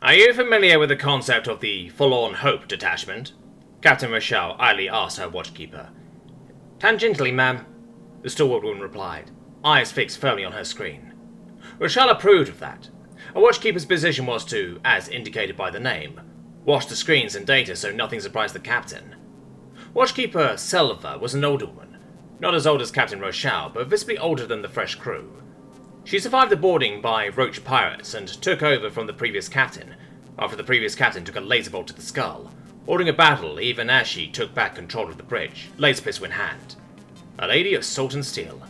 Are you familiar with the concept of the Forlorn Hope detachment? Captain Yrrol idly asked her watchkeeper. Tangentially, ma'am, the stalwart woman replied, eyes fixed firmly on her screen. Yrrol approved of that. A watchkeeper's position was to, as indicated by the name, watch the screens and data so nothing surprised the captain. Watchkeeper Selva was an older woman, not as old as Captain Yrrol, but visibly older than the fresh crew. She survived the boarding by roach pirates and took over from the previous captain, after the previous captain took a laser bolt to the skull, ordering a battle even as she took back control of the bridge, laser pistol in hand. A lady of salt and steel.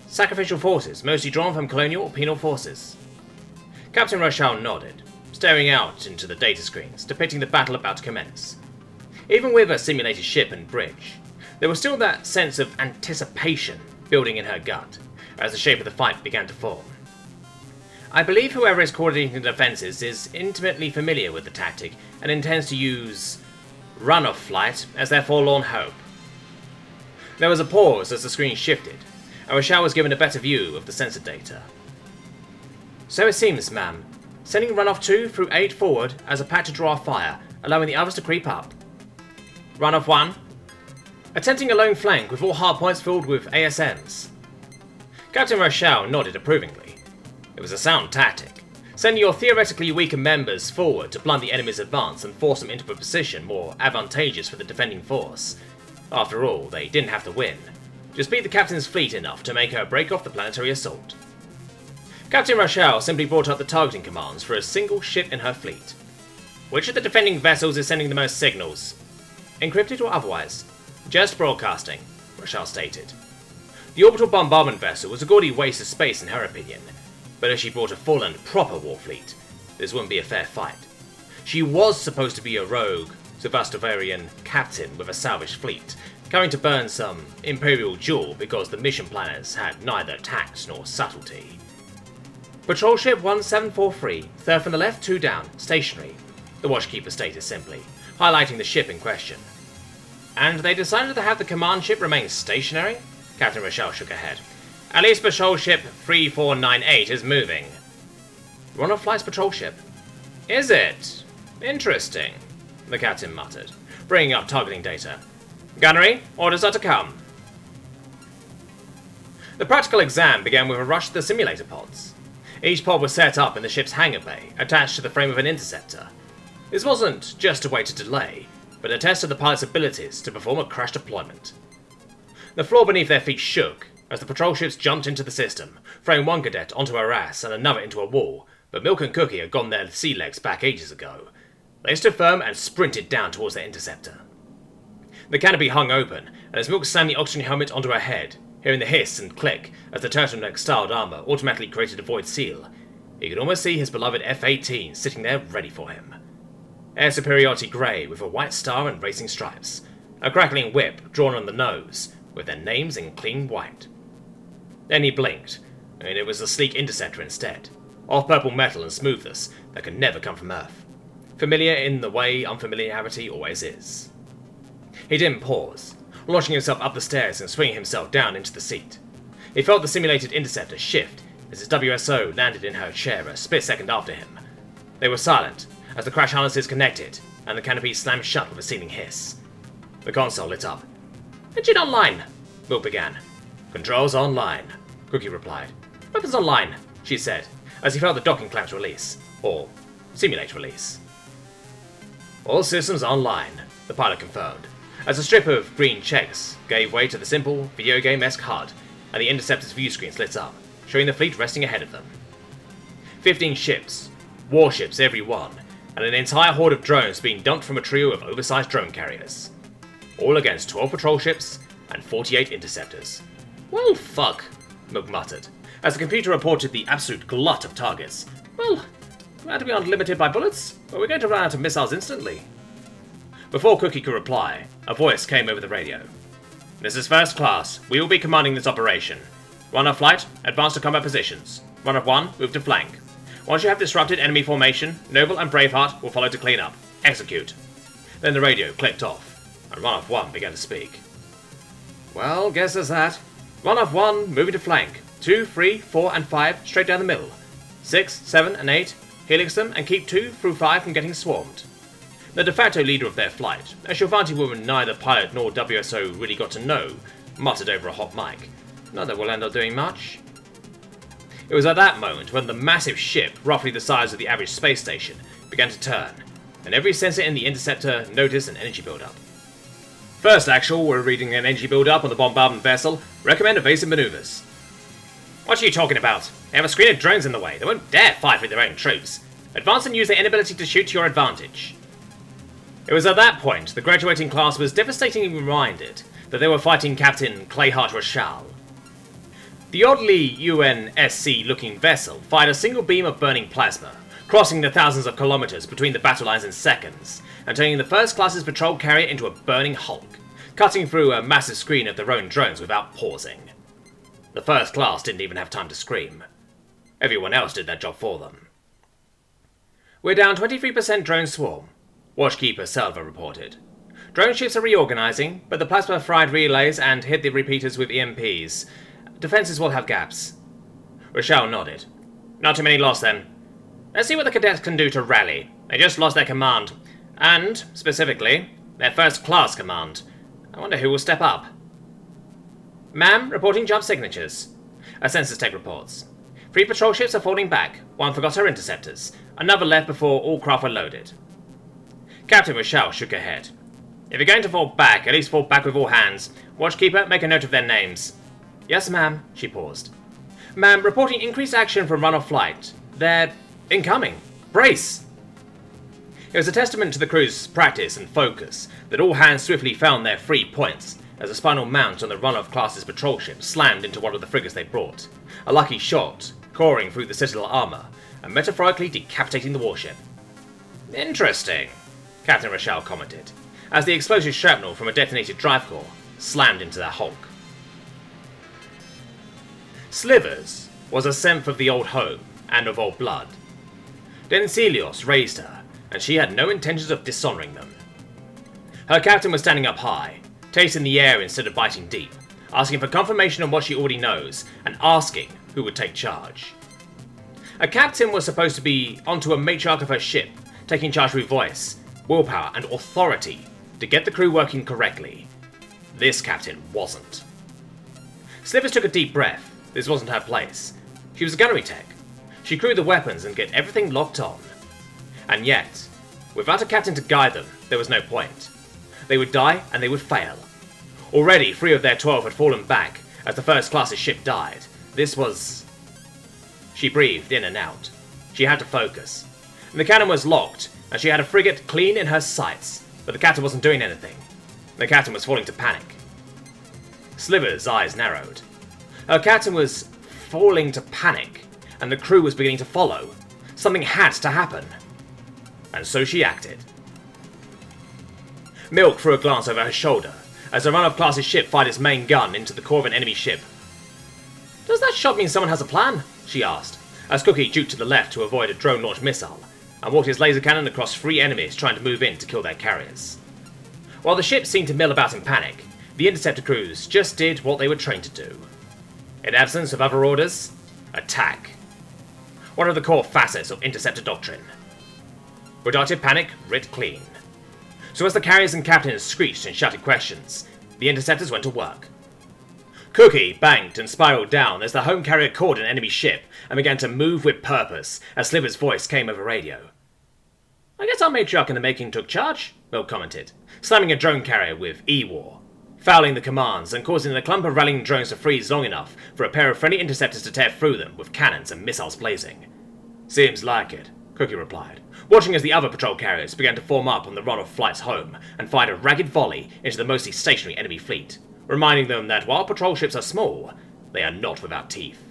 Sacrificial forces, mostly drawn from colonial or penal forces. Captain Yrrol nodded, staring out into the data screens, depicting the battle about to commence. Even with a simulated ship and bridge, there was still that sense of anticipation building in her gut, as the shape of the fight began to form. I believe whoever is coordinating the defences is intimately familiar with the tactic and intends to use run-off flight as their forlorn hope. There was a pause as the screen shifted, and Yrrol was given a better view of the sensor data. So it seems, ma'am. Sending run-off 2 through 8 forward as a pack to draw fire, allowing the others to creep up. Run-off 1. Attempting a lone flank with all hardpoints filled with ASMs. Captain Yrrol nodded approvingly. It was a sound tactic, sending your theoretically weaker members forward to blunt the enemy's advance and force them into a position more advantageous for the defending force. After all, they didn't have to win. Just beat the captain's fleet enough to make her break off the planetary assault. Captain Yrrol simply brought up the targeting commands for a single ship in her fleet. Which of the defending vessels is sending the most signals? Encrypted or otherwise? Just broadcasting, Yrrol stated. The orbital bombardment vessel was a gaudy waste of space in her opinion, but if she brought a full and proper war fleet, this wouldn't be a fair fight. She was supposed to be a rogue Sevastoparian captain with a salvaged fleet, coming to burn some Imperial jewel because the mission planners had neither tact nor subtlety. Patrol ship 1743, third from the left, 2 down, stationary, the watchkeeper stated simply, highlighting the ship in question. And they decided to have the command ship remain stationary? Captain Yrrol shook her head. At least patrol ship 3498 is moving. Run-off flight's patrol ship. Is it? Interesting, the captain muttered, bringing up targeting data. Gunnery, orders are to come. The practical exam began with a rush to the simulator pods. Each pod was set up in the ship's hangar bay, attached to the frame of an interceptor. This wasn't just a way to delay, but a test of the pilot's abilities to perform a crash deployment. The floor beneath their feet shook as the patrol ships jumped into the system, throwing one cadet onto a RAS and another into a wall, but Milk and Cookie had gone their sea legs back ages ago. They stood firm and sprinted down towards their interceptor. The canopy hung open, and as Milk slammed the oxygen helmet onto her head, hearing the hiss and click as the turtleneck-styled armor automatically created a void seal, he could almost see his beloved F-18 sitting there ready for him. Air Superiority Grey with a white star and racing stripes, a crackling whip drawn on the nose, with their names in clean white. Then he blinked, and it was the sleek Interceptor instead, off-purple metal and smoothness that could never come from Earth. Familiar in the way unfamiliarity always is. He didn't pause, launching himself up the stairs and swinging himself down into the seat. He felt the simulated Interceptor shift as his WSO landed in her chair a split second after him. They were silent as the crash harnesses connected, and the canopy slammed shut with a seething hiss. The console lit up. Engine online, Milk began. Controls online, Cookie replied. Weapons online, she said, as he felt the docking clamps release, or simulate release. All systems online, the pilot confirmed, as a strip of green checks gave way to the simple, video game-esque HUD, and the Interceptor's view screens lit up, showing the fleet resting ahead of them. 15 ships, warships every one, and an entire horde of drones being dumped from a trio of oversized drone carriers. All against 12 patrol ships and 48 interceptors. Well, fuck, Milk muttered, as the computer reported the absolute glut of targets. Well, glad to be unlimited by bullets, but we're going to run out of missiles instantly. Before Cookie could reply, a voice came over the radio. This is First Class. We will be commanding this operation. Run-off flight, advance to combat positions. Run-off 1, move to flank. Once you have disrupted enemy formation, Noble and Braveheart will follow to clean up. Execute. Then the radio clicked off, and Run-off 1 began to speak. Well, guess there's that. Run-off 1, moving to flank. 2, 3, 4, and 5, straight down the middle. 6, 7, and 8, helix them, and keep 2 through 5 from getting swarmed. The de facto leader of their flight, a Shilvanti woman neither pilot nor WSO really got to know, muttered over a hot mic, "Not that we'll end up doing much." It was at that moment when the massive ship, roughly the size of the average space station, began to turn, and every sensor in the interceptor noticed an energy build-up. "First actual, we're reading an energy build-up on the bombardment vessel. Recommend evasive maneuvers." "What are you talking about? They have a screen of drones in the way. They won't dare fight with their own troops. Advance and use their inability to shoot to your advantage." It was at that point the graduating class was devastatingly reminded that they were fighting Captain Yrrol. The oddly UNSC-looking vessel fired a single beam of burning plasma, crossing the thousands of kilometers between the battle lines in seconds, and turning the first class's patrol carrier into a burning hulk, cutting through a massive screen of their own drones without pausing. The first class didn't even have time to scream. Everyone else did that job for them. "We're down 23% drone swarm," Watchkeeper Selva reported. "Drone ships are reorganizing, but the plasma fried relays and hit the repeaters with EMPs. Defenses will have gaps." Yrrol nodded. "Not too many lost then. Let's see what the cadets can do to rally. They just lost their command. And, specifically, their first class command. I wonder who will step up." "Ma'am, reporting jump signatures." A census take reports. 3 patrol ships are falling back. 1 forgot her interceptors. Another left before all craft were loaded. Captain Yrrol shook her head. "If you're going to fall back, at least fall back with all hands. Watchkeeper, make a note of their names." "Yes, ma'am." She paused. "Ma'am, reporting increased action from run-off flight. They're incoming. Brace!" It was a testament to the crew's practice and focus that all hands swiftly found their 3 points as a spinal mount on the run-off class's patrol ship slammed into one of the frigates they brought, a lucky shot coring through the Citadel armor and metaphorically decapitating the warship. "Interesting," Captain Yrrol commented, as the explosive shrapnel from a detonated drive core slammed into their hulk. Slivers was a synth of the old home and of old blood. Dencelios raised her, and she had no intentions of dishonoring them. Her captain was standing up high, tasting the air instead of biting deep, asking for confirmation on what she already knows, and asking who would take charge. A captain was supposed to be onto a matriarch of her ship, taking charge with voice, willpower, and authority to get the crew working correctly. This captain wasn't. Slivers took a deep breath. This wasn't her place. She was a gunnery tech. She crewed the weapons and get everything locked on. And yet, without a captain to guide them, there was no point. They would die and they would fail. Already 3 of their 12 had fallen back as the first class's ship died. This was... She breathed in and out. She had to focus. And the cannon was locked, and she had a frigate clean in her sights, but the captain wasn't doing anything. The captain was falling to panic. Slivers' eyes narrowed. Her captain was falling to panic, and the crew was beginning to follow. Something had to happen. And so she acted. Milk threw a glance over her shoulder as the run-of class's ship fired its main gun into the core of an enemy ship. "Does that shot mean someone has a plan?" she asked, as Cookie juked to the left to avoid a drone-launched missile, and walked his laser cannon across 3 enemies trying to move in to kill their carriers. While the ship seemed to mill about in panic, the interceptor crews just did what they were trained to do. In absence of other orders, attack. One of the core facets of interceptor doctrine. Productive panic writ clean. So as the carriers and captains screeched and shouted questions, the interceptors went to work. Cookie banked and spiraled down as the home carrier caught an enemy ship and began to move with purpose as Slivers' voice came over radio. "I guess our matriarch in the making took charge," Milk commented, slamming a drone carrier with E-War, fouling the commands and causing the clump of rallying drones to freeze long enough for a pair of friendly interceptors to tear through them with cannons and missiles blazing. "Seems like it," Cookie replied, watching as the other patrol carriers began to form up on the run of flights home and fired a ragged volley into the mostly stationary enemy fleet, reminding them that while patrol ships are small, they are not without teeth.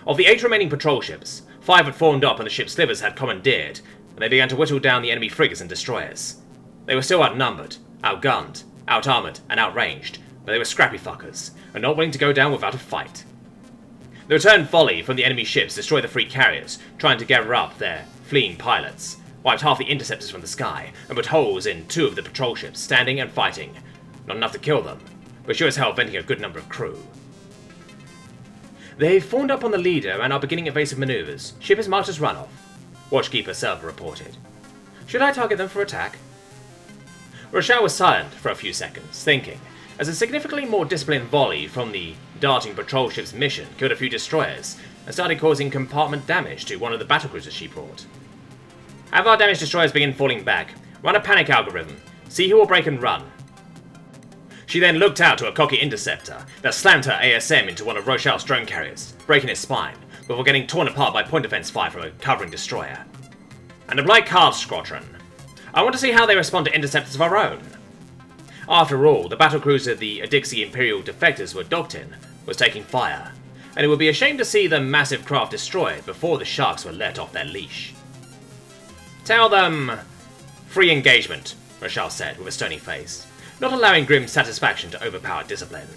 Of the 8 remaining patrol ships, 5 had formed up on the ship Slivers had commandeered, and they began to whittle down the enemy frigates and destroyers. They were still outnumbered, outgunned, out-armored, and outranged, but they were scrappy fuckers, and not willing to go down without a fight. The return volley from the enemy ships destroyed the 3 carriers, trying to gather up their fleeing pilots, wiped half the interceptors from the sky, and put holes in 2 of the patrol ships, standing and fighting. Not enough to kill them, but sure as hell venting a good number of crew. They've formed up on the leader and are beginning evasive maneuvers. Ship is marked as runoff. Watchkeeper Server reported. Should I target them for attack? Rochelle was silent for a few seconds, thinking, as a significantly more disciplined volley from the darting patrol ship's mission killed a few destroyers and started causing compartment damage to one of the battlecruisers she brought. Have our damaged destroyers begin falling back, run a panic algorithm, see who will break and run. She then looked out to a cocky interceptor that slammed her ASM into one of Rochelle's drone carriers, breaking its spine, before getting torn apart by point defense fire from a covering destroyer. And a Blight Card Squadron. I want to see how they respond to interceptors of our own. After all, the battlecruiser the Adixi Imperial defectors were docked in was taking fire, and it would be a shame to see the massive craft destroyed before the sharks were let off their leash. Tell them... free engagement, Rochelle said with a stony face, not allowing grim satisfaction to overpower discipline.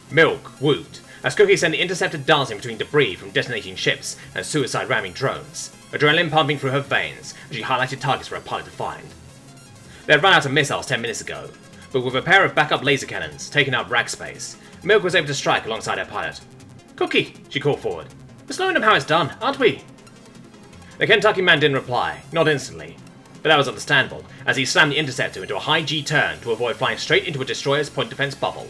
Milk whooped as Cookie sent the interceptor dancing between debris from detonating ships and suicide-ramming drones, adrenaline pumping through her veins as she highlighted targets for her pilot to find. They had run out of missiles 10 minutes ago, but with a pair of backup laser cannons taking up rack space, Milk was able to strike alongside her pilot. Cookie, she called forward. We're slowing them how it's done, aren't we? The Kentucky man didn't reply, not instantly, but that was understandable, as he slammed the interceptor into a high G turn to avoid flying straight into a destroyer's point defense bubble.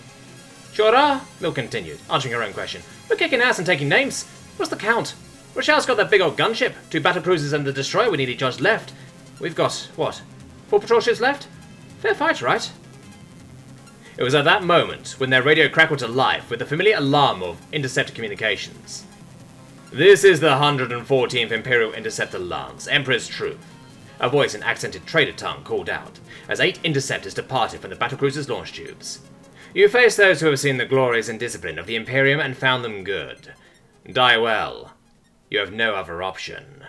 Sure are, Milk continued, answering her own question. We're kicking ass and taking names. What's the count? Rochelle's got that big old gunship, 2 battlecruisers and the destroyer we nearly judged left. We've got, what, 4 patrol ships left? Fair fight, right? It was at that moment when their radio crackled to life with the familiar alarm of interceptor communications. This is the 114th Imperial Interceptor Lance, Emperor's Truth. A voice in accented trader tongue called out, as 8 interceptors departed from the battlecruiser's launch tubes. You face those who have seen the glories and discipline of the Imperium and found them good. Die well. You have no other option.